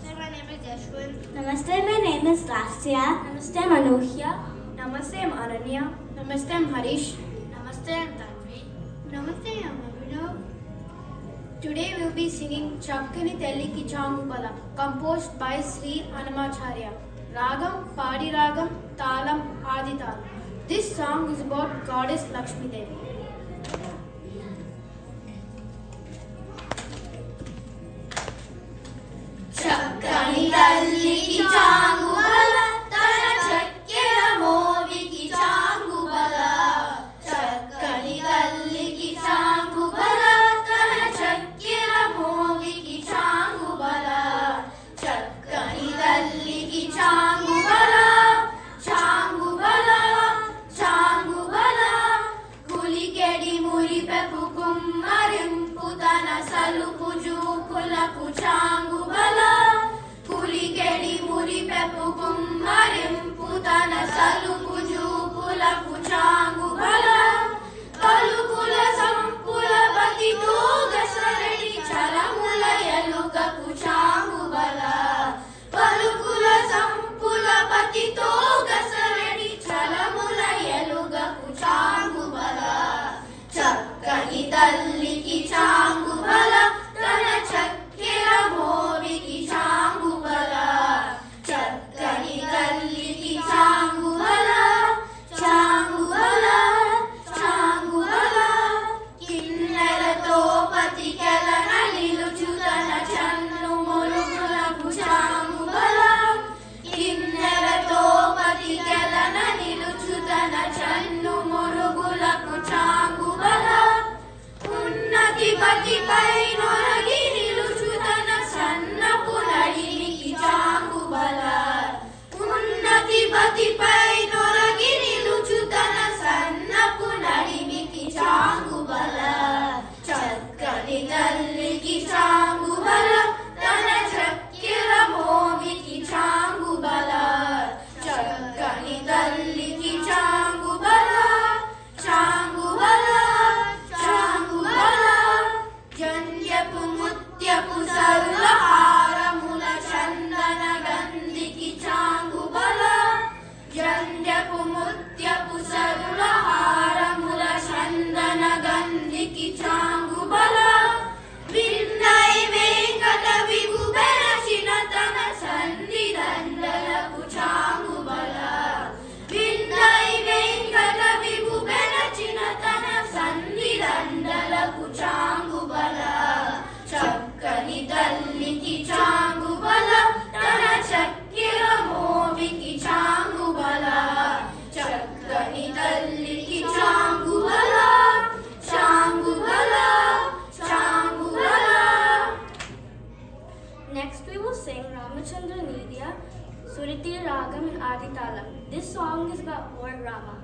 Namaste, my name is Yashwin. Namaste, my name is Lasya. Namaste, I'm Anuhya. Namaste, I'm Aranya. Namaste, I'm Harish. Namaste, I'm Tanvi. Namaste, I'm Abhinav. Today we will be singing Chakkani Telliki Changubala, composed by Sri Annamacharya. Ragam, Padi Ragam, Talam, Adi Talam. This song is about Goddess Lakshmi Devi. Chakkani talliki changubala, tana chakkera moviki changubala. Chakkani talliki changubala, tana chakkera moviki changubala. Chakkani talliki changubala, changubala, changubala. Kulikedi muripepu kummarimpu tana salupu jukulapu changubala. Kulikedi muripepu kummarimpu tana salupu jukulapu changubala. Palukula sampula batito gasaredi charamula yalugapu changubala. Palukula sampula batito gasaredi charamula yalugapu changubala. Chakkani talliki changubala, tana chakkera moviki changubala. Chakkani talliki changubala, changubala, changubala. Kinnerato patikelana niluchutana channu morugulapu changubala. Kinnerato patikelana niluchutana channu morugulapu changubala. Unnati patipai noragi niluchutana sannapu nadiniki changubala. Unnati patipai noragi niluchutana sannapu nadiniki changubala. Chakkani talliki changubala, tana chakkera moviki changubala. Chakkani talliki changubala, changubala, changubala. Janyapu mutyapu sarulaharamula chandana gandhiki changubala. Janyapu mutyapu sarulaharamula chandana gandhiki changubala. Vindai venkata vibhubena chinatana sannidandalapu changubala. Vindai venkata vibhubena chinatana sannidandalapu changubala. Chakkani talliki changubala, tana chakkera moviki changubala. Chakkani talliki changubala, changubala, changubala. Next we will sing Ramachandra Nidya, Suriti Ragam and Adi Talam. This song is about Lord Rama.